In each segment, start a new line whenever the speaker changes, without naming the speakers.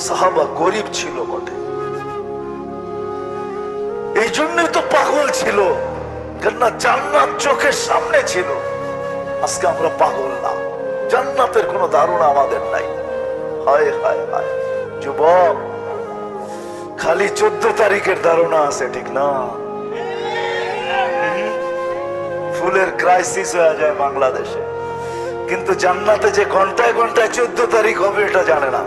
সাহাবা গরিব ছিল বটে, এই জন্যই তো পাগল ছিল, কেননা জান্নাত চোখের সামনে ছিল। আজকে আমরা পাগল না, জান্নাতের কোনো ধারণা আমাদের নাই। হায় হায় হায় যুবক, খালি 14 তারিখের ধারণা আছে, ঠিক না? ফুলের ক্রাইসিস হয়ে যায় বাংলাদেশে, কিন্তু জান্নাতে যে ঘন্টায় ঘন্টায় 14 তারিখ হবে এটা জানে না।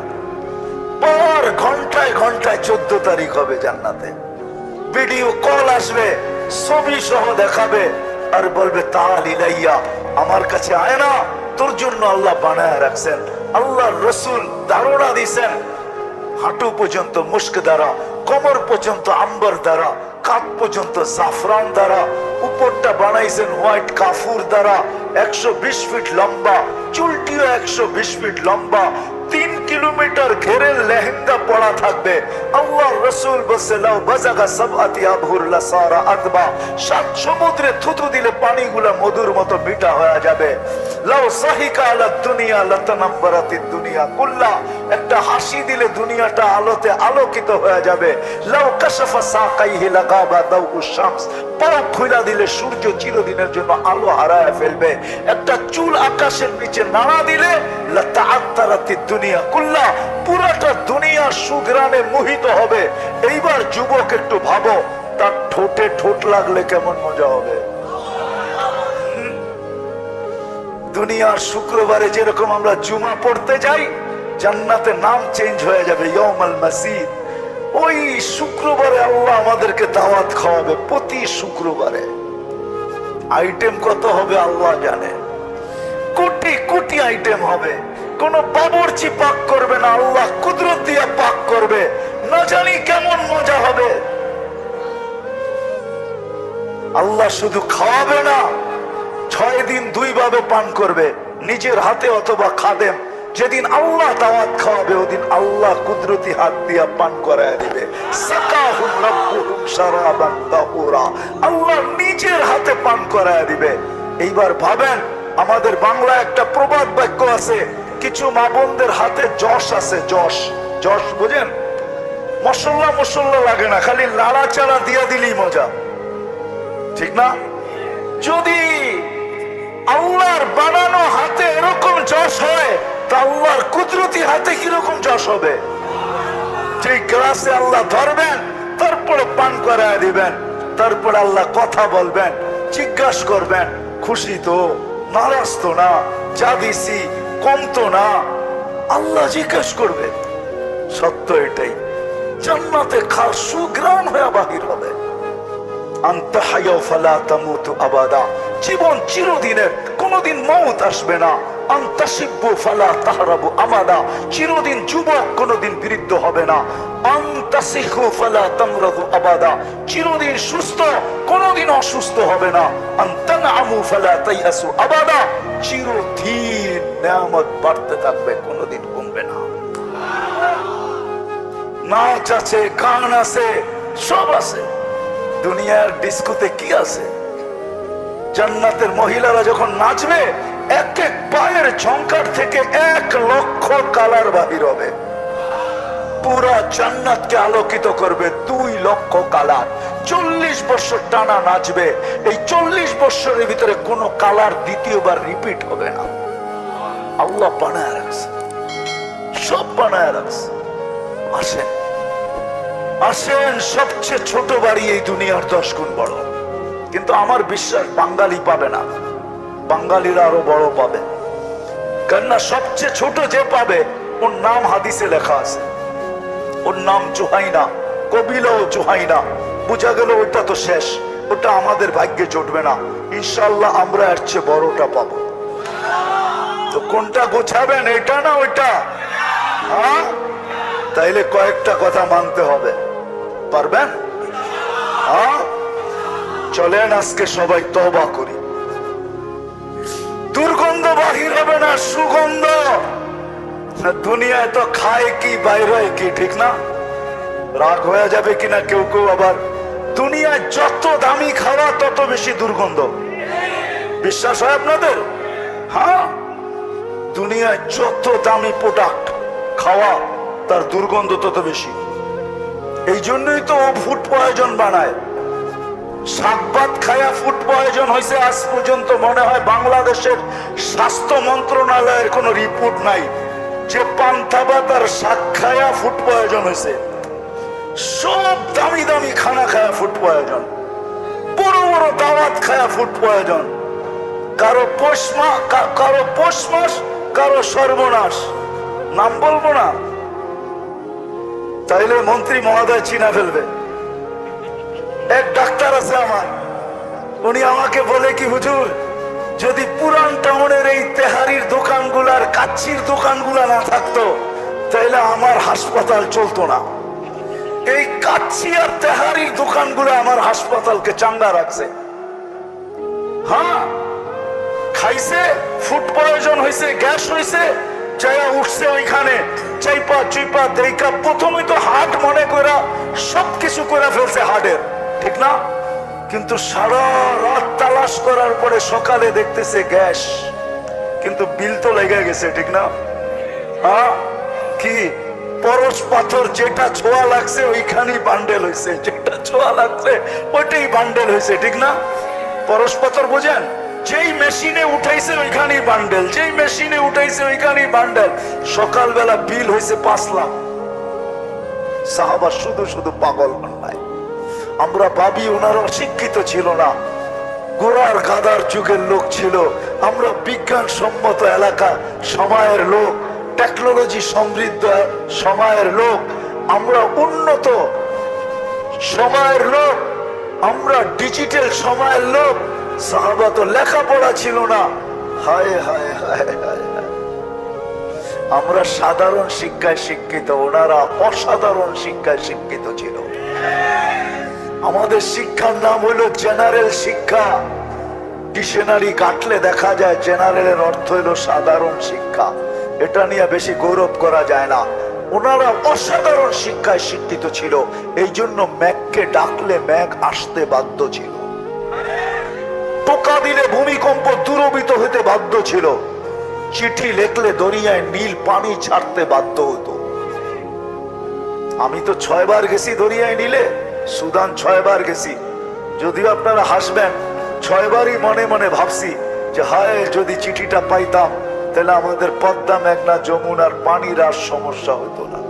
পর ঘন্টায় ঘন্টায় 14 তারিখ হবে জান্নাতে। ভিডিও কল আসবে, ছবি সহ দেখাবে আর বলবে তাআল ইলাইয়া, আমার কাছে আয় না, তোর জন্য আল্লাহ বানায় রাখছেন। আল্লাহর রাসূল ধারণা দিয়েছেন, হাঁটু পর্যন্ত মুস্ক দ্বারা, কোমর পর্যন্ত আম্বর দ্বারা, কাঁধ পর্যন্ত জাফরান দ্বারা, উপরটা বানাইছেন হোয়াইট কাফুর দ্বারা, 120 ফিট লম্বা, চুলটিও 120 ফিট লম্বা, 3 কিলোমিটার ঘেরের লেহেঙ্গা পড়া থাকবে। আল্লাহর রাসূল বলেন লাউ বাজাগা সাবআতি আবহুর লাসারা আকবা, 7 সমুদ্রে থুতু দিলে পানিগুলো মধুর মতো মিঠা হয়ে যাবে। লাউ সাহিকা আলা দুনিয়া লাতানাব্বারাতিদ দুনিয়া কুল্লা, একটা হাসি দিলে দুনিয়াটা আলোতে আলোকিত হয়ে যাবে। লাউ কাশাফা সাকাইহি লাগাবা দাউউশ শামস, পাও খুলে দিলে সূর্য চিরদিনের জন্য আলো হারায় ফেলবে। একটা চুল আকাশের নিচে নাড়া দিলে লাতাআত্তারাতিদ দুনিয়া কুল্লা, পুরোটা দুনিয়া সুঘ্রাণে মোহিত হবে। এইবার যুবক একটু ভাবো, তার ঠোঁটে ঠোঁট লাগলে কেমন মজা হবে। দুনিয়ার শুক্রবারে যেরকম আমরা জুমা পড়তে যাই, জান্নাতে নাম চেঞ্জ হয়ে যাবে ইয়াউমুল মাসিদ। ওই শুক্রবারে আল্লাহ আমাদেরকে দাওয়াত খাওয়াবে, প্রতি শুক্রবারে। আইটেম কত হবে আল্লাহ জানে, কোটি কোটি আইটেম হবে। কোন বাবুর্চি পাক করবে না, আল্লাহ কুদরত দিয়ে পাক করবে। না জানি কেমন মজা হবে। আল্লাহ শুধু খাওয়াবে না, 6 দিন 2 ভাবে পান করবে, নিজের হাতে অথবা খাদেম। যেদিন আল্লাহ দাওয়াত খাওয়াবে ওদিন আল্লাহ কুদরতি হাত দিয়ে পান করায় দিবে। সাকাহুম রাব্বুহুম শারাবান তাহুরা, আল্লাহ নিজের হাতে পান করায় দিবে। এইবার ভাবেন, আমাদের বাংলা একটা প্রবাদ বাক্য আছে, কিছু মা বোনদের হাতে যশ আছে, যশ। যশ বুঝেন? মশলা মশলা লাগে না, খালি লাড়াচাড়া দিয়া দিলেই মজা, ঠিক না? যদি আল্লাহর বানানো হাতে এরকম যশ হয়, তা আল্লাহর কুদরতি হাতে কিরকম যশ হবে? যে গ্লাসে আল্লাহ ধরবেন, তারপরে পান করায় দিবেন, তারপরে আল্লাহ কথা বলবেন, জিজ্ঞাসা করবেন খুশি তো, নারাজ তো না, যা দিছি কম তো না, আল্লাহ জিজ্ঞাসা করবে। সত্য এটাই, জান্নাতে খা সুঘ্রাণ হয়ে বাহির হবে। আনতা হায়া ফালা তামুতু আবাদা, জীবন চিরদিনের, কোনদিন মওত আসবে না। আনতা শিব্বু ফালা তাহরাবু আমাদা, চিরদিন যুবক, কোনদিন বৃদ্ধ হবে না। আনতা সিহু ফালা তামরাদু আবাদা, চিরদিন সুস্থ, কোনদিন অসুস্থ হবে না। আনতা নামু ফালা তাইয়াসু আবাদা, চিরদিন নিয়ামত বাড়তে থাকবে, কোনদিন কমবে না। নাচ আছে, গান আছে, সব আছে। দুনিয়ার ডিস্কোতে কি আছে? জান্নাতের মহিলারা যখন নাচবে, এক এক পায়ের ঝংকার থেকে 1 লক্ষ কালার বাহির হবে। পুরা জান্নাতকে আলোকিত করবে 2 লক্ষ কালার। 40 বছর টানা নাচবে। এই 40 বছরের ভিতরে কোনো কালার দ্বিতীয়বার রিপিট হবে না। আল্লাহ বানায় রাখছে, সব বানায় রাখছে। আসেন আসেন, সবচেয়ে ছোট বাড়ি এই দুনিয়ার 10 গুণ বড়। কিন্তু আমার বিশ্বাস বাঙালি পাবে না, বাঙালিরা আরো বড় পাবে। কেননা সবচেয়ে ছোট যে পাবে, ওর নাম হাদিসে লেখা আছে, ওর নাম জুহাইনা, কবিলাও জুহাইনা। বুঝা গেল ওটা তো শেষ, ওটা আমাদের ভাগ্যে জুটবে না। ইনশাআল্লাহ আমরা এর চেয়ে বড়টা পাবো। তো কোনটা গোছাবেন, এটা না ওইটা? হ্যাঁ, তাইলে কয়েকটা কথা মানতে হবে। পারবেন? হ্যাঁ, চলেন আজকে সবাই তওবা করি। দুর্গন্ধ বাহির হবে না, সুগন্ধ। না দুনিয়ায় তো খায় কি, বাইরে কি, ঠিক না? রাগ হয়ে যাবে কিনা কেউ কেউ আবার, দুনিয়ায় যত দামি খাওয়া তত বেশি দুর্গন্ধ। বিশ্বাস হয় আপনাদের? হ্যাঁ, দুনিয়ায় যত দামি প্রোডাক্ট খাওয়া তার দুর্গন্ধ তত বেশি। এই জন্যই তো ও ফুড পয়জন বানায়। শাকভাত খায়া ফুড পয়জন হয়েছে আজ পর্যন্ত মনে হয় বাংলাদেশের স্বাস্থ্য মন্ত্রণালয়ের কোনো রিপোর্ট নাই যে পান্তা ভাত আর শাক খায়া ফুড পয়জন হয়েছে। সব দামি দামি খানা খায়া ফুড পয়জন, বড় বড় দাওয়াত খায়া ফুড পয়জন। কারো পৌষ মাস, কারো সর্বনাশ। নাম বলবো না, তাইলে মন্ত্রী মহোদয় চিনা ফেলবে। এক ডাক্তার আছে আমার, উনি আমাকে বলে কি হুজুর, যদি পুরান টাউনের এই তেহারির দোকানগুলার কাচ্চির দোকানগুলা না থাকতো তাইলে আমার হাসপাতাল চলতো না। এই কাচ্চি আর তেহারির দোকানগুলো আমার হাসপাতালকে চাঙ্গা রাখছে। হ্যাঁ, খাইছে, ফুড পয়জন হয়েছে, গ্যাস হয়েছে, চাইয়া উঠছে ওইখানে, চাইপা চুইপা দেইকা প্রথমে তো হার্ট মনে করা সবকিছু করে ফেলছে হার্টের, ঠিক না? কিন্তু সারা রাত তালাশ করার পরে সকালে দেখতেছে গ্যাস, কিন্তু বিল তো লেগে গেছে, ঠিক না? হ্যাঁ, কি পরশ পাথর যেটা ছোঁয়া লাগছে ওইখানেই বান্ডেল হয়েছে, যেটা ছোঁয়া লাগছে ওইটাই বান্ডেল হয়েছে, ঠিক না? পরশ পাথর বোঝেন? যেই মেশিনে উঠাইছে ওইখানেই বান্ডেল, যেই মেশিনে উঠাইছে ওইখানেই বান্ডেল। সকালবেলা বিল হয়েছে 5 লাখ। সাহাবা শুধু শুধু পাগল বানায়। আমরা ভাবি ওনারা শিক্ষিত ছিল না, গোড়ার গাদার যুগের লোক ছিল। আমরা বিজ্ঞান সম্মত এলাকা সময়ের লোক, টেকনোলজি সমৃদ্ধ সময়ের লোক, আমরা উন্নত সময়ের লোক, আমরা ডিজিটাল সময়ের লোক। সাহাবা তো লেখাপড়া ছিল না। হায় হায় হায় হায়, আমরা সাধারণ শিক্ষায় শিক্ষিত, ওনারা অসাধারণ শিক্ষায় শিক্ষিত ছিল। আমাদের শিক্ষার নাম হলো জেনারেল শিক্ষা। ডিকশনারি কাটলে দেখা যায় জেনারেলের অর্থ হলো সাধারণ শিক্ষা। এটা নিয়ে বেশি গৌরব করা যায় না। ওনারা অসাধারণ শিক্ষায় শিক্ষিত ছিল, এই জন্য ম্যাগকে ডাকলে ম্যাগ আসতে বাধ্য ছিল। টোকা দিলে ভূমিকম্প দূরভীত হতে বাধ্য ছিল। চিঠি লেখলে দরিয়ায় নীল পানি ছাড়তে বাধ্য হতো। আমি তো 6 বার গেছি দরিয়ায় নীলে, সুদান 6 বার গেছি। যদিও আপনারা হাসবেন, 6 বারই মনে মনে ভাবছি যে হায় যদি চিঠিটা পাইতাম তাহলে আমাদের পদ্মা, মেঘনা, যমুনার পানির আর সমস্যা হতো না।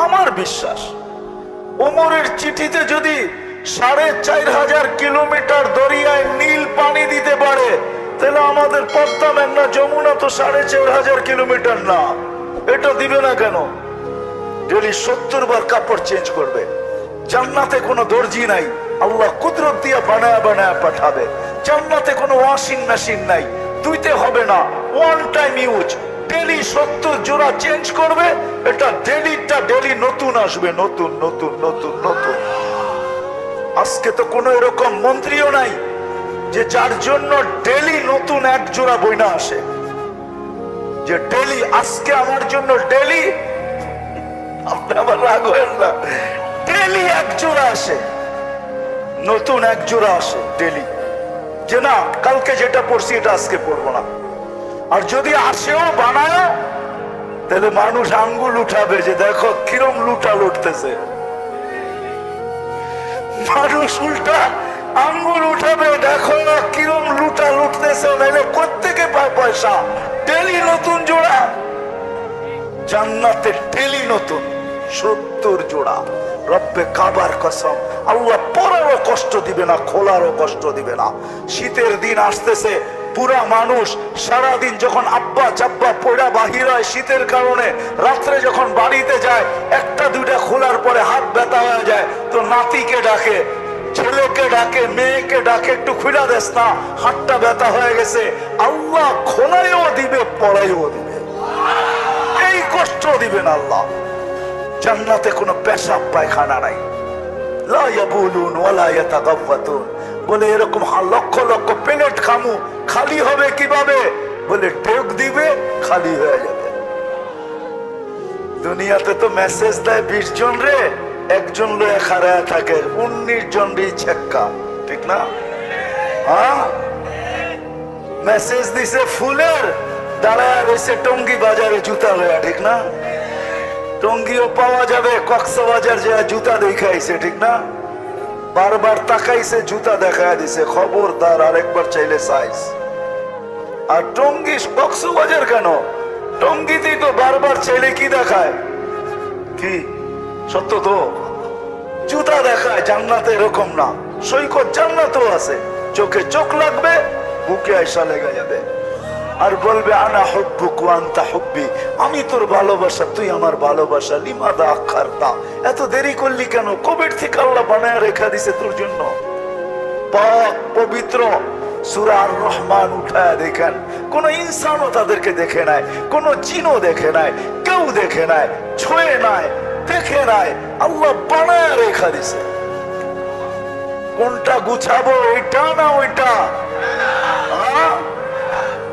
আমার বিশ্বাস ওমরের চিঠিতে যদি 4500 কিলোমিটার দরিয়ায় নীল পানি দিতে পারে তাহলে আমাদের পদ্মা, মেঘনা, যমুনা তো 4500 কিলোমিটার না। এটা দিবে না কেন? ডেলি 70 বার কাপড় চেঞ্জ করবে। জান্নাতে কোনো দর্জি নাই, আল্লাহ কুদরত দিয়ে বানায় বানায় পাঠাবে। জান্নাতে কোনো ওয়াশিং মেশিন নাই, ধুইতে হবে না, ওয়ান টাইম ইউজ। ডেলি 70 জোড়া চেঞ্জ করবে, এটা ডেলি নতুন আসবে, নতুন নতুন নতুন নতুন। আজকে তো কোনো এরকম মন্ত্রীও নাই যে যার জন্য ডেলি নতুন 1 জোড়া বইনা আসে, যে ডেলি আজকে আমার জন্য ডেলি, আপনি আমার রাগ হবেন না, ডেলি 1 জোড়া আসে, নতুন 1 জোড়া আসে ডেলি। যে না কালকে যেটা পড়ছি এটা আজকে পড়বো না। আর যদি আসেও বানায় তাহলে মানুষ আঙ্গুল উঠাবে যে দেখো কিরম লুটা লুটতেছে। মানুষ উল্টা আঙ্গুল উঠাবে, দেখো না কিরম লুটা লুটতেছে। নাইলে কোত্থেকে পায় পয়সা? ডেলি নতুন জোড়া। জান্নাতে ডেলি নতুন 70 জোড়া। রব্বে কাবার কসম, আল্লাহ পরারও কষ্ট দিবে না, খোলারও কষ্ট দিবে না। শীতের দিন আসতেছে, পুরা মানুষ সারাদিন যখন আব্বা চাব্বা পোড়া বাহির হয় শীতের কারণে, রাত্রে যখন বাড়িতে যায় 1টা 2টা খোলার পরে হাত ব্যথা হয়ে যায়, তো নাতিকে ডাকে, ছেলেকে ডাকে, মেয়েকে ডাকে, একটু খুলা দেস না, হাতটা ব্যথা হয়ে গেছে। আল্লাহ খোলাইও দিবে, পড়াইও দিবে, এই কষ্ট দিবেন আল্লাহ। জান্নাতে কোনো পেশাব পায়খানা নাই, লা ইয়াবুলুন ওয়ালা ইয়াতাগাওয়াতুন। বলে এরকম লক্ষ লক্ষ প্লেট খামু, খালি হবে কিভাবে? বলে টেক দিবে, খালি হয়ে যাবে। দুনিয়াতে তো মেসেজ দেয় 20 জন রে, 1 জন লয়ে খাড়ায় থাকে, 19 জন রে ছেক্কা, ঠিক না? হ্যাঁ, মেসেজ দিছে ফুলের, দাঁড়ায় রয়েছে টঙ্গি বাজারে জুতা লয়া, ঠিক না? টঙ্গিও পাওয়া যাবে, কক্সবাজার যে জুতা দেখাইছে, ঠিক না? বারবার তাকাইছে, জুতা দেখায় দিছে, খবরদার আরেকবার চাইলে সাইজ। আর টঙ্গি কক্সবাজার কেন, টঙ্গিতেই তো বারবার চাইলে কি দেখায়, কি সত্য তো জুতা দেখায়। জান্নাতে এরকম না, সৈকত জান্নাতও আছে, চোখে চোখ লাগবে, বুকে আয়সা লেগে যাবে, আর বলবে আনা হুব্বুক ওয়া আনতা হুব্বি, আমি তোর ভালোবাসা, তুই আমার ভালোবাসা। লিমাদা আখারতা, এত দেরি করলি কেন? কবে থেকে আল্লাহ বানায় রেখা দিছে তোর জন্য। পাক পবিত্র সূরা আর রহমান উঠায় দেখেন, কোন ইনসানও তাদেরকে দেখে নাই, কোন জিনও দেখে নাই, কেউ দেখে নাই, ছুঁয়ে নাই, দেখে নাই, আল্লাহ বানায় রেখা দিছে। কোনটা গুছাবো, এটা না ওইটা?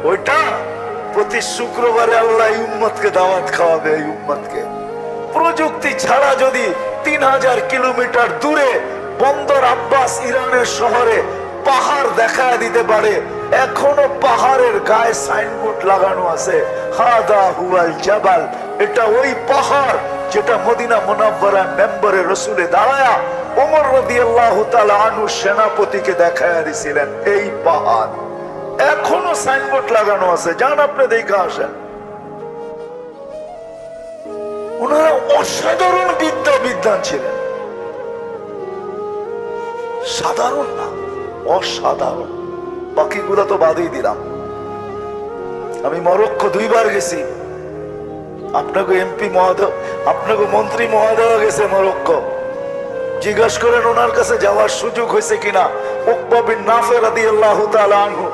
ওইটা প্রতি শুক্রবারে আল্লাহ এই উম্মতকে দাওয়াত খাওয়াবে। এই উম্মতকে প্রযুক্তি ছাড়া যদি 3000 কিলোমিটার দূরে বন্দর আব্বাস ইরানের শহরে পাহাড় দেখা দিতে পারে, এখনো পাহাড়ের গায়ে সাইনবোর্ড লাগানো আছে, হাদা হুয়াল জাবাল, এটা ওই পাহাড় যেটা মদিনা মুনাওয়ারা মেম্বরে রসুলে দাঁড়ায়া ওমর রাদিয়াল্লাহু তাআলা আনহু সেনাপতিকে দেখায়া দিছিলেন। এই পাহাড় এখনো সাইনবোর্ড লাগানো আছে, যান আপনি দেখে আসেন। ওনারা অসাধারণ বিদ্যান ছিলেন, সাধারণ না, অসাধারণ। বাকিগুলো তো বাদই দিলাম। আমি মরক্কো 2 বার গেছি, আপনাকে এমপি মহোদয়, আপনাকে মন্ত্রী মহোদয় গেছে মরক্কো, জিজ্ঞাস করেন ওনার কাছে যাওয়ার সুযোগ হয়েছে কিনা। উকবা বিন নাফে রাদিয়াল্লাহু তাআলা আনহু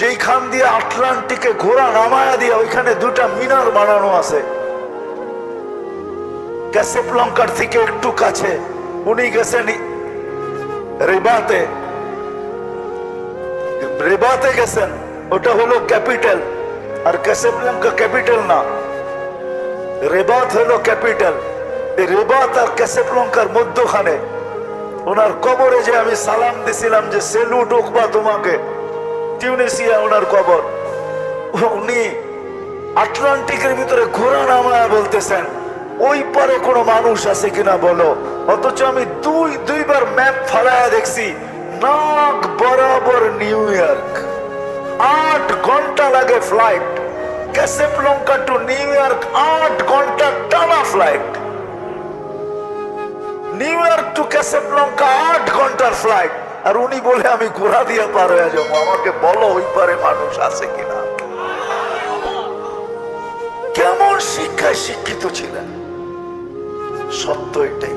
যেখান দিয়ে আটলান্টিকে ঘোড়া নামায়া দিয়ে ওইখানে 2টা মিনার বানানো আছে, ক্যাসাবলাঙ্কার থেকে একটু কাছে। উনি গেছেন রেবাতে, রেবাতে গেছেন, ওটা হলো ক্যাপিটাল, আর ক্যাসাবলাঙ্কা ক্যাপিটাল না, রেবাত হলো ক্যাপিটাল। রেবাত আর ক্যাসাবলাঙ্কার মধ্যখানে ওনার কবরে যে আমি সালাম দিছিলাম যে সেলুট উকবা তোমাকে, টিউনিসিয়া ওনার কবর। উনি আটলান্টিকের ভিতরে ঘোড়া নামায়া বলতেছেন ওই পারে কোনো মানুষ আছে কিনা বলো। অথচ আমি দুইবার ম্যাপ ফালায়া দেখছি, নাক বরাবর নিউ ইয়র্ক, 8 ঘন্টা লাগে ফ্লাইট। ক্যাসাবলাঙ্কা টু নিউ ইয়র্ক 8 ঘন্টা টানা ফ্লাইট, নিউ ইয়র্ক টু ক্যাসাবলাঙ্কা 8 ঘন্টার ফ্লাইট। আর উনি বলে আমি ঘোড়া দিয়ে পার হয়ে যাবো। আমাকে বলো ওই পারে মানুষ আছে কিনা। কেমন শিক্ষায় শিক্ষিত ছিলেন, সত্য এটাই।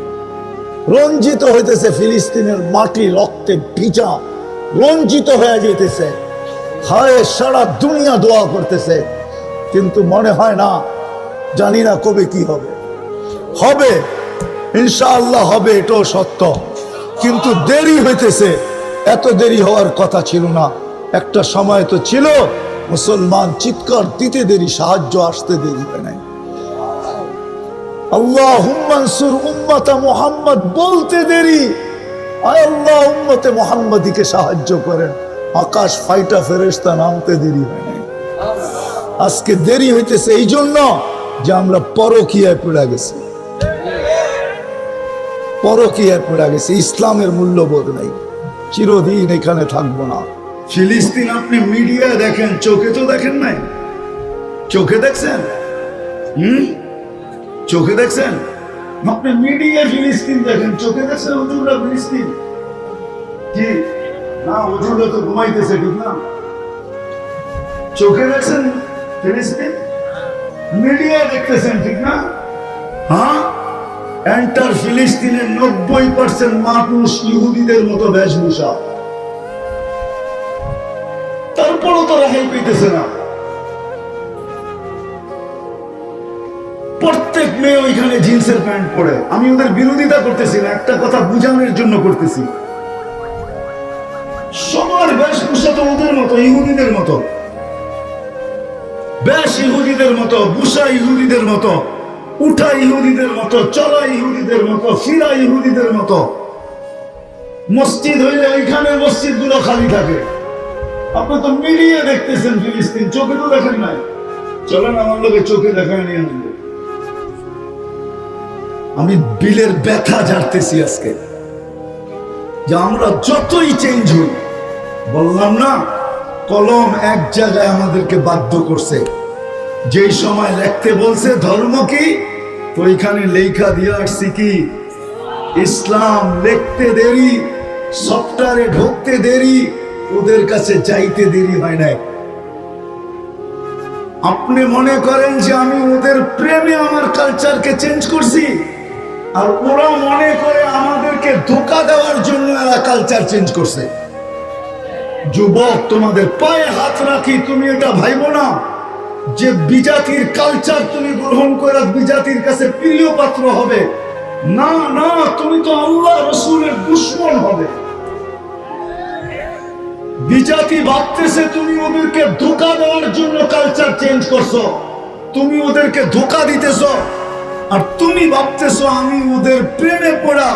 রঞ্জিত হইতেছে ফিলিস্তিনের মাটি, রক্তে ভিজা রঞ্জিত হয়ে যেতেছে, হায় সারা দুনিয়া দোয়া করতেছে, কিন্তু মনে হয় না, জানি না কবে কি হবে। হবে ইনশাআল্লাহ হবে, এটাও সত্য, কিন্তু দেরি হইতেছে। এত দেরি হওয়ার কথা ছিল না। একটা সময় তো ছিল মুসলমান চিৎকার দিতে দেরি, সাহায্য আসতে দেরি হয় নাই। আল্লাহুম্মা আনসুর উম্মাতা মুহাম্মদ বলতে দেরি, আয় আল্লাহ উম্মতে মুহাম্মাদিকে সাহায্য করেন, আকাশ ফাইটা ফেরেশতা নামতে দেরি হয় নাই। আজকে দেরি হইতেছে এই জন্য যে আমরা পরকীয়ায় পড়ে গেছি, পরকীয়ায় পড়ে গেছি, ইসলামের মূল্যবোধ নাই, চিরদিন এখানে থাকবো না। ফিলিস্তিন আপনি মিডিয়া দেখেন, চোখে তো দেখেন নাই। চোখে দেখছেন? চোখে দেখছেন? আপনি মিডিয়া ফিলিস্তিন দেখেন, চোখে দেখছেন হুজুররা ফিলিস্তিন? কি না, হুজুররা তো ঘুমাইতেছে, ঠিক না? চোখে দেখছেন ফিলিস্তিন, মিডিয়া দেখতেছেন, ঠিক না? হ্যাঁ, এন্টার ফিলিস্তিনের 90% মানুষ ইহুদিদের মতো বেশভূষা, তারপরও তো রেহাই পেতেছে না। প্রত্যেক মেয়ে ওইখানে জিন্সের প্যান্ট পরে। আমি ওদের বিরোধিতা করতেছি না, একটা কথা বুঝানোর জন্য করতেছি। সবার বেশভূষা তো ওদের মতো, ইহুদিদের মতো, বেশ ইহুদিদের মতো, বুসা ইহুদিদের মতো, উঠা ইহুদিদের মতো, চলা ইহুদিদের মতো, ফিরা ইহুদিদের মতো। মসজিদ হইলে ওইখানে মসজিদ গুলো খালি থাকে। আপনি তো মিলিয়ে দেখতেছেন ফিলিস্তিন, চোখে তো দেখেন নাই। চলেন আমার লোকে চোখে দেখায় নিয়ে আসবে। আমি বিলের ব্যথা ঝাড়তেছি আজকে, যে আমরা যতই চেঞ্জ হই, বললাম না কলম এক জায়গায় আমাদেরকে বাধ্য করছে। যেই সময় লিখতে বলছে ধর্ম কি, তো এখানে লেখা দিয়ে আসছি কি ইসলাম। লিখতে দেরি, সফটওয়্যারে ঢুকতে দেরি, ওদের কাছে যাইতে দেরি হয় নাই। আপনি মনে করেন যে আমি ওদের প্রেমে আমার কালচারকে চেঞ্জ করছি, আর ওরা মনে করে আমাদেরকে ধোঁকা দেওয়ার জন্য এরা কালচার চেঞ্জ করছে। যুবক, তোমাদের পায়ে হাত রাখি, তুমি এটা ভাইবো না যে বিজাতির কালচার তুমি গ্রহণ করে বিজাতির কাছে প্রিয় পাত্র হবে। না না, তুমি তো আল্লাহ রসুলের দুশমন হবে। বিজাতি ভাবতেছে তুমি ওদেরকে ধোঁকা দেওয়ার জন্য কালচার চেঞ্জ করছো, তুমি ওদেরকে ধোঁকা দিতেছো। আর তুমি ভাবতেছো আমি ওদের প্রেমে পড়া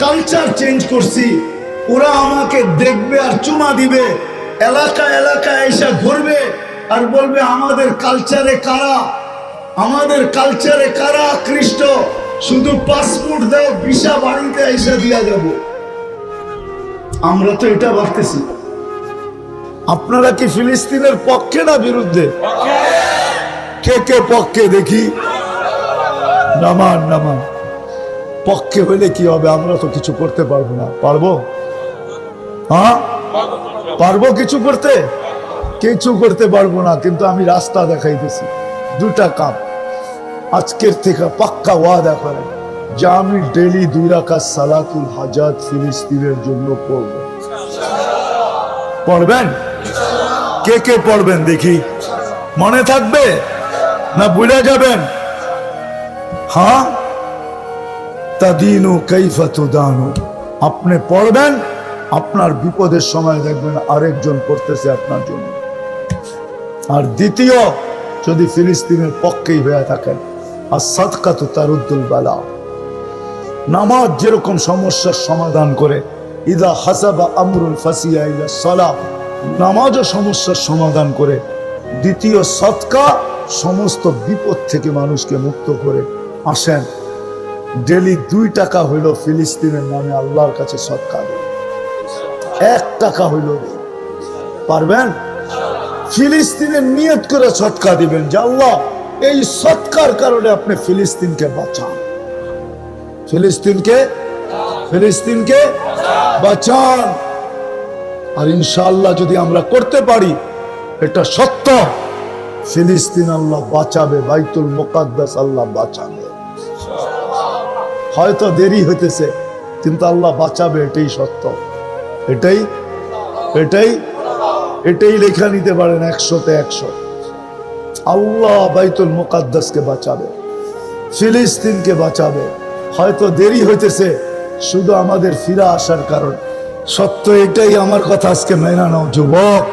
কালচার চেঞ্জ করছি, ওরা আমাকে দেখবে আর চুমা দিবে, এলাকা এলাকায় এসে ঘুরবে আর বলবে আমাদের কালচারে কারা, আমাদের কালচারে কারা খ্রিস্ট, শুধু পাসপোর্ট দাও, ভিসা বাড়িতে এসে দিয়া যাব। আমরা তো এটা ভাবতেছি। আপনারা কি ফিলিস্তিনের পক্ষে না বিরুদ্ধে? কে কে পক্ষে দেখি? নামান নামান। পক্ষে হইলে কি হবে? আমরা তো কিছু করতে পারবো না। পারবো? হ্যাঁ পারবো কিছু করতে? কিছু করতে পারবো না, কিন্তু আমি রাস্তা দেখাইতেছি। দুটা কাম আজকের থেকে পাক্কা ওয়াদা করেন যে আমি ডেলি 2 রাকাত সালাতুল হাজাত ফিলিস্তিনের জন্য পড়ব। পড়বেন? কে কে পড়বেন দেখি? মনে থাকবে না ভুলে যাবেন? হ্যাঁ, তাদিনু কাইফা তুদানু। আপনি পড়বেন, আপনার বিপদের সময় দেখবেন আরেকজন পড়তেছে আপনার জন্য। আর দ্বিতীয়, যদি ফিলিস্তিনের পক্ষেই হয়ে থাকেন, আর সাদকাতু তারুদ্দুল বালা, নামাজ যেরকম সমস্যার সমাধান করে, ইদা হাসাবা আমরুল ফাসিয়া ইলা সালাহ, নামাজও সমস্যার সমাধান করে। দ্বিতীয়, সদকা সমস্ত বিপদ থেকে মানুষকে মুক্ত করে। আসেন, ডেলি 2 টাকা হইল ফিলিস্তিনের নামে আল্লাহর কাছে সদকা দেন। 1 টাকা হইল। পারবেন? ফিলিস্তিনের নিয়ত করে সদকা দিবেন যে আল্লাহ এই সদকার কারণে আপনি ফিলিস্তিনকে বাঁচান, ফিলিস্তিনকে বাঁচান। আর ইনশাআল্লাহ যদি আমরা করতে পারি, এটা সত্য, ফিলিস্তিন আল্লাহ বাঁচাবে, বাইতুল মুকাদ্দাস আল্লাহ বাঁচাবে। হয়তো দেরি হইতেছে, কিন্তু আল্লাহ বাঁচাবে, এটাই সত্য। এটাই লেখা নিতে পারেন 100-তে 100। আল্লাহ বাইতুল মুকাদ্দাসকে বাঁচাবে, ফিলিস্তিনকে বাঁচাবে। হয়তো দেরি হইতেছে, শুধু আমাদের ফিরে আসার কারণ। সত্য এটাই। আমার কথা আজকে মেনে নাও যুবক,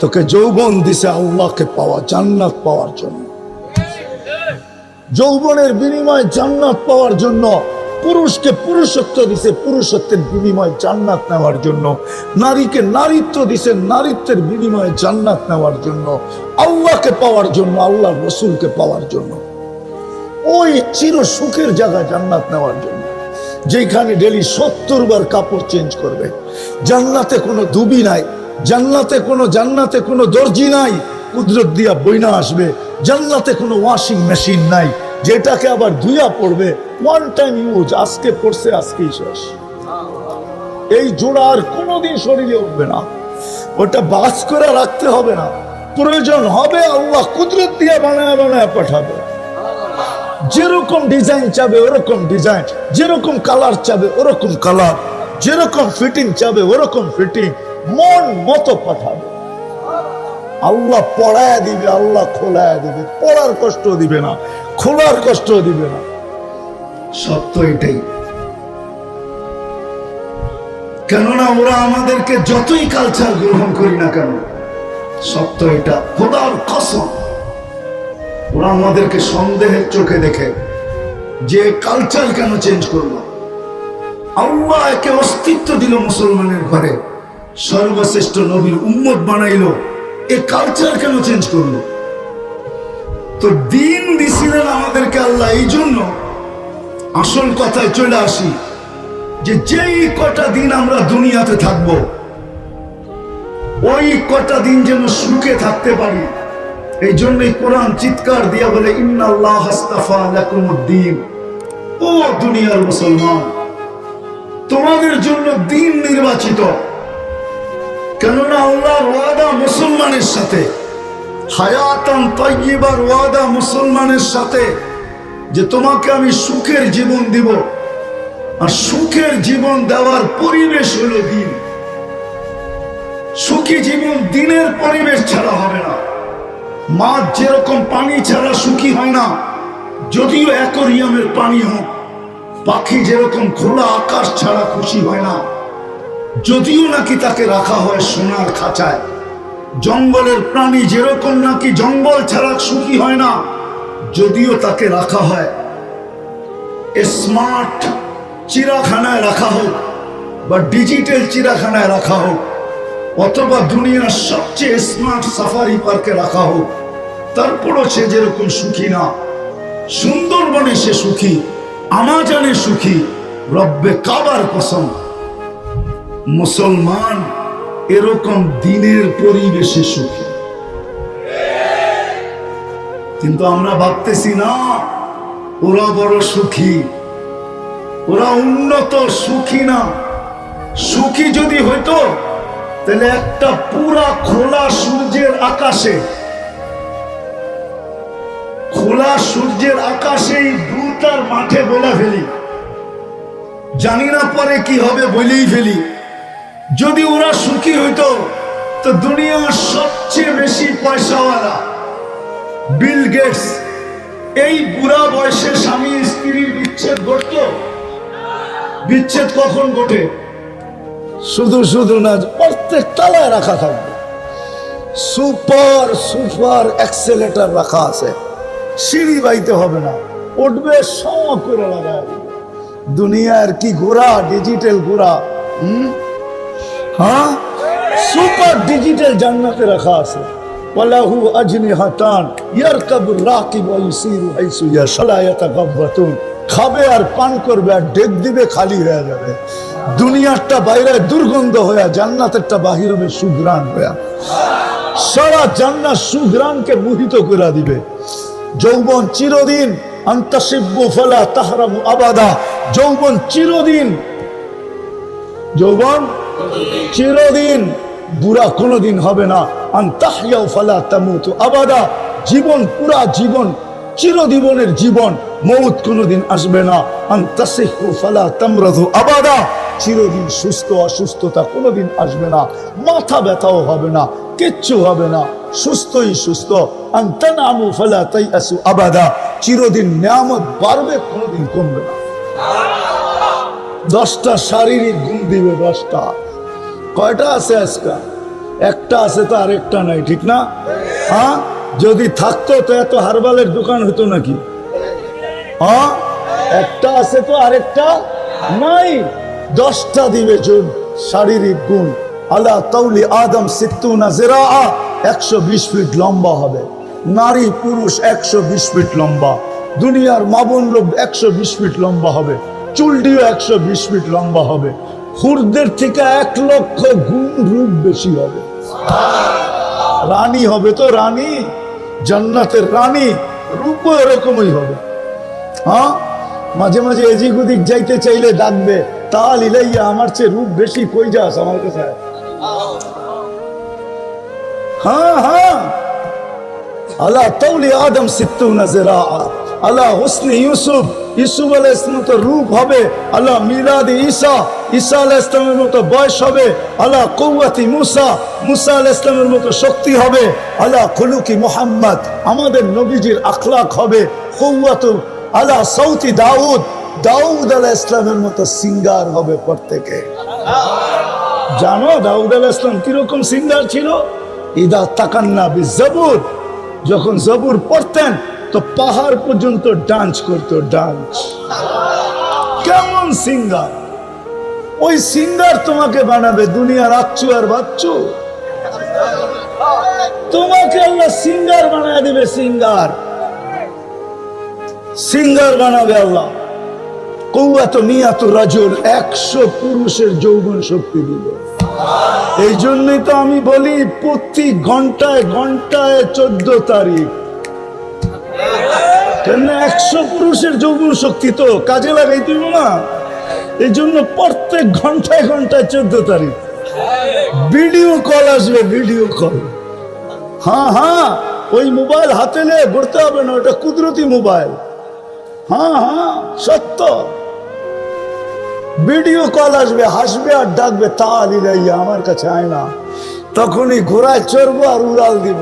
তোকে যৌবন দিছে আল্লাহকে পাওয়া, জান্নাত পাওয়ার জন্য। যৌবনের বিনিময়ে জান্নাত পাওয়ার জন্য। পুরুষকে পুরুষত্ব দিছে পুরুষত্বের বিনিময়ে জান্নাত নেওয়ার জন্য। নারীকে নারীত্ব দিছে নারীত্বের বিনিময়ে জান্নাত নেওয়ার জন্য। আল্লাহকে পাওয়ার জন্য, আল্লাহ রসুলকে পাওয়ার জন্য, ওই চির সুখের জায়গায় জান্নাত নেওয়ার জন্য, যেখানে ডেলি 70 বার কাপড় চেঞ্জ করবে। জান্নাতে কোনো দুবি নাই, জান্নাতে কোনো দর্জি নাই, কুদরত দিয়া বইনা আসবে। জান্নাতে কোনো ওয়াশিং মেশিন নাই, যেটাকে আবার ধুইয়া পড়বে। 1 টাইম ইউজ, আজকে পড়ছে আজকেই শেষ। এই জোড়া আর কোনোদিন শরীরে উঠবে না, ওটা বাস করে রাখতে হবে না। প্রয়োজন হবে আল্লাহ কুদরত দিয়া বানায় পাঠাবে। যেরকম ডিজাইন চাবে ওরকম ডিজাইন, যেরকম কালার চাবে ওরকম কালার, যেরকম ফিটিং চাবে ওরকম ফিটিং, মন মতো পাঠাবে। আল্লাহ পড়ায় দিবে, আল্লাহ খোলায় দিবে। পড়ার কষ্ট দিবে না, খোলার কষ্ট দিবে না। সত্য এটাই। কেননা ওরা আমাদেরকে যতই কালচার গ্রহণ করি না কেন, সত্য এটা, খোদার কসম, ওরা আমাদেরকে সন্দেহের চোখে দেখে যে কালচার কেন চেঞ্জ করলো। আল্লাহ একে অস্তিত্ব দিল মুসলমানের ঘরে, সর্বশ্রেষ্ঠ নবীর উম্মত বানাইলো, এই কালচার কেন চেঞ্জ করলো? তো দিন দিছিলেন আমাদেরকে আল্লাহ এই জন্য, আসল কথায় চলে আসি, যে যেই কটা দিন আমরা দুনিয়াতে থাকব, ওই কটা দিন যেন সুখে থাকতে পারি। এই জন্যই কোরআন চিৎকার দিয়া বলে, ইন্নাল্লাহ আস্তাফা লাকুমুদ্দিন, ও দুনিয়ার মুসলমান, তোমাদের জন্য দিন নির্বাচিত। কেননা আল্লাহর ওয়াদা মুসলমানের সাথে, হায়াতান তাইয়্যিবার ওয়াদা মুসলমানের সাথে, যে তোমাকে আমি সুখের জীবন দিব। আর সুখের জীবন দেওয়ার পরিবেশ হলো দিন। সুখী জীবন দিনের পরিবেশ ছাড়া হবে না। মাছ যেরকম পানি ছাড়া সুখী হয় না, যদিও অ্যাকোরিয়ামের পানি হোক। পাখি যেরকম খোলা আকাশ ছাড়া খুশি হয় না, যদিও নাকি তাকে রাখা হয় সোনার খাঁচায়। জঙ্গলের প্রাণী যেরকম নাকি জঙ্গল ছাড়া সুখী হয় না, যদিও তাকে রাখা হয় স্মার্ট চিড়াখানায় রাখা হোক বা ডিজিটাল চিড়াখানায় রাখা হোক, অথবা দুনিয়ার সবচেয়ে স্মার্ট সাফারি পার্কে রাখা হোক, তারপরও সে যেরকম সুখী না। সুন্দরবনে সে সুখী, আমাজনে সুখী, রব্বে কাবার কসম। মুসলমান এরকম দিনের পরিবেশে সুখী। কিন্তু আমরা ভাবতেছি না ওরা বড় সুখী, ওরা উন্নত, সুখী না। সুখী যদি হইতো তাহলে একটা পুরা খোলা সূর্যের আকাশে, খোলা সূর্যের আকাশেই দুটার মাঠে বলে ফেলি, জানি না পরে কি হবে, বলেই ফেলি। যদি ওরা সুখী হইতো তো দুনিয়ার সবচেয়ে বেশি পয়সাওয়ালা বিল গেটস এই বুড়া বয়সে স্বামী স্ত্রীর বিচ্ছেদ ঘটতো? বিচ্ছেদ কখন ঘটে? শুধু শুধু না, প্রত্যেক তলায় রাখা থাকবে, সুপার সুপার অ্যাক্সেলেটার রাখা আছে, সিঁড়ি বাইতে হবে না, উঠবে সব করে লাগায়। দুনিয়ার কি ঘোড়া, ডিজিটাল ঘোড়া। হ্যাঁ, সুপার ডিজিটাল জান্নাতে রাখা আছে। ওয়ালাহু আজনিহাতান ইয়ারকাবুর রাকিব ওয়া ইউসিরু হাইসু ইয়াশা লা ইয়াতাগাব্বাতুন। খাবে আর পান করবে আর ডেক দিবে, খালি হয়ে যাবে। দুনিয়ারটা বাইরে দুর্গন্ধ হয়ে, জান্নাতেরটা বাহির হবে সুঘ্রাণ হয়ে। সারা জান্নাত সুঘ্রাণকে মোহিত করে দিবে। যৌবন চিরদিন, আন্তাসিব্বু ফালা তাহরামু আবাদা। যৌবন চিরদিন, যৌবন চিরদিন, বুড়া কোনোদিন হবে না। আনতাহইয়াউ ফালা তামুতু আবাদা। জীবন পুরা জীবন, চিরজীবনের জীবন, মৌত কোনোদিন আসবে না। আনতাসিহু ফালা তামরাদু আবাদা। চিরদিন সুস্থ, অসুস্থতা কোনোদিন আসবে না। মাথা ব্যথাও হবে না, কিচ্ছু হবে না, সুস্থই সুস্থ। আনতানামু ফালা তাইয়াসু আবাদা। চিরদিন নিয়ামত বাড়বে, কোনোদিন কমবে না। 10টা শারীরিক গুণ দিবে, 10টা। কয়টা আছে আজকে? একটা আছে তো আরেকটা নাই, ঠিক না? হ্যাঁ, যদি থাকতো তো এত হারবালের দোকান হতো নাকি? হ্যাঁ, একটা আছে তো আরেকটা নাই। 10টা দিবে শারীরিক গুণ। আলা তাউলি আদম 60 জিরাআ, 120 ফিট লম্বা হবে। নারী পুরুষ 120 ফিট লম্বা। দুনিয়ার মাবুন লোক 120 ফিট লম্বা হবে। চুলটিও 120 ফিট লম্বা হবে। হুরদের থেকে 1 লক্ষ গুণ রূপ বেশি হবে। রানী হবে তো, রানী, জান্নাতের রানী, রূপও এরকমই হবে। হ্যাঁ, মাঝে মাঝে এদিক ওদিক যাইতে চাইলে ডাকবে, তাল ইলাইয়া, আমার চেয়ে রূপ বেশি, কই যাস আমার কাছে। হ্যাঁ হ্যাঁ, আলা তাউলি আদম 60 জিরাআ। আলা হুসনি ইউসুফ, ইউসুফ আলাইহিস সালামের মতো রূপ হবে। আলা মিলাদ ঈসা, ঈসা আলাইহিস সালামের মতো বয়স হবে। আলা কুওয়াতি মুসা, মুসা আলাইহিস সালামের মতো শক্তি হবে। আলা খুলুকি মুহাম্মদ, আমাদের নবীজির আখলাক হবে। কুওয়াতু আলা সাউতি দাউদ, দাউদ আলাইহিস সালামের মতো সিঙ্গার হবে প্রত্যেকে। জানো দাউদ আলাইহিস সালাম কিরকম সিঙ্গার ছিল? ইদা তাকান্না বিজবুর, যখন জবুর পড়তেন তো পাহাড় পর্যন্ত ডান্স করতো, ডান্স। কেমন সিঙ্গার! ওই সিঙ্গার তোমাকে বানাবে, দুনিয়ার আচ্ছু আর বাচ্চু। তোমাকে আল্লাহ সিঙ্গার বানায় দিবে, সিঙ্গার, সিঙ্গার বানাবে আল্লাহ। কৌয়াত নিয়াত রাজুল, 100 পুরুষের যৌবন শক্তি দিবে। এই জন্যই তো আমি বলি প্রতি ঘন্টায় ঘন্টায় 14 তারিখ, কেন 100 পুরুষের যৌবন শক্তি তো কাজে লাগাই দিব না। এই জন্য প্রত্যেক ঘন্টায় ঘন্টায় 14 তারিখ ভিডিও কল আসবে, ভিডিও কল। হ্যাঁ হ্যাঁ, ওই মোবাইল হাতে নিয়ে ঘুরতে হবে না, ওটা কুদরতি মোবাইল। হ্যাঁ হ্যাঁ সত্য, ভিডিও কল আসবে, হাসবে আর ডাকবে তালিলাইয়া আমার কাছে আয় না, তখনই ঘোড়ায় চড়বো আর উড়াল দিব।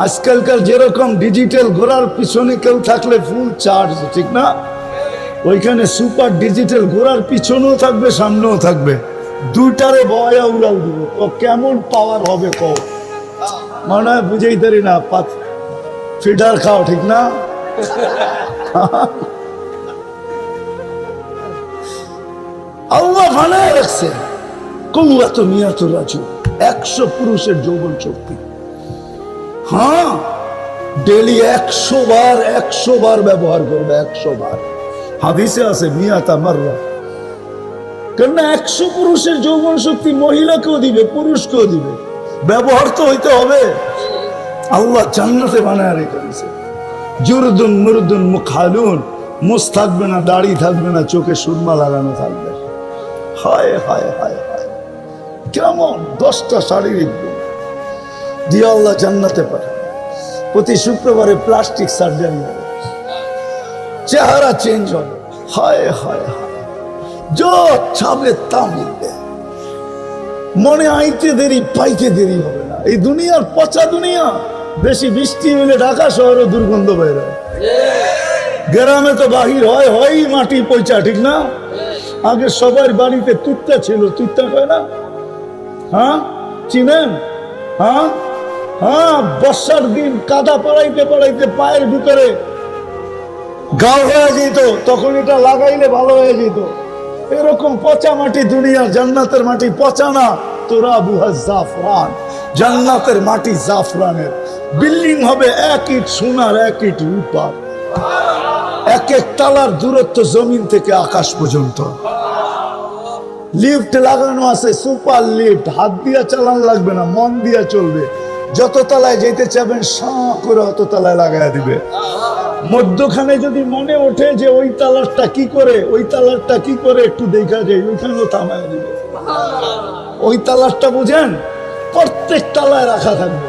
আজকালকার যেরকম ডিজিটাল ঘোড়ার পিছনে কেউ থাকলে ফুল চার্জ, ঠিক না? ওইখানে সুপার ডিজিটাল ঘোড়ার পিছনেও থাকবে সামনেও থাকবে, দুইটারে বয়া উড়াল দিব। ও কেমন পাওয়ার হবে কও, মনে হয় বুঝেই পারি না। ফিডার খাও, ঠিক না? আল্লাহ বানায় রাখছে কৌয়াত নিয়াত রাজু, 100 পুরুষের যৌবন শক্তি। হ্যাঁ, ডেলি 100 বার ব্যবহার করবে, 100 বার। হাদিসে আছে মিয়াতা মাররা, কেন 100 পুরুষের যৌবন শক্তি মহিলাকেও দিবে পুরুষকেও দিবে, ব্যবহার তো হইতে হবে। আল্লাহ জান্নাতে বানায় রেখেছে জুরদুন মুরদুন মুখালুন, মুছ থাকবে না, দাড়ি থাকবে না, চোখে সুরমা লাগানো থাকবে। হায় হায় হায় হায়, কেমন 10টা শারীরিক গুণ দিয়ে আল্লাহ জান্নাতে পারে। প্রতি শুক্রবারে প্লাস্টিক সার্জারি হবে, চেহারা চেঞ্জ হবে। হায় হায় হায়, যা চাবে তা মিলবে, মনে আইতে দেরি পাইতে দেরি হবে না। এই দুনিয়ার পচা দুনিয়া, বেশি বৃষ্টি হলে ঢাকা শহরে দুর্গন্ধ বের হয়, গ্রামে তো বাহির হয় হয় মাটি পয়সা, ঠিক না? আগে সবার বাড়িতে তুত্তা ছিল, তুত্তা কয় না? হ্যাঁ চিনেন? হ্যাঁ হ্যাঁ, বর্ষার দিন কাদা পড়াইতে পড়াইতে পায়ের ভিতরে গাও হয়ে যেত, তখন এটা লাগাইলে ভালো হয়ে যেত। এরকম পচা মাটি দুনিয়া, জান্নাতের মাটি পচা না। তোরা বুহা জাফরান, জান্নাতের মাটি জাফরানের। বিল্ডিং হবে 1 ইট সোনার 1 ইট রূপার, 1 তালার দূরত্ব জমিন থেকে আকাশ পর্যন্ত। লিফট লাগানো আছে, সুপার লিফট, হাত দিয়া চালান লাগবে না, মন দিয়া চলবে। যত তলায় যেতে চাবেন সাঁ করে অত তলায় লাগাই দিবে। মধ্যখানে যদি মনে ওঠে যে ওই তালারটা কি করে, ওই তালারটা কি করে একটু দেখা যায়, ওইখানেও থামায় দিবে। ওই তালারটা বুঝেন, প্রত্যেক তালায় রাখা থাকবে।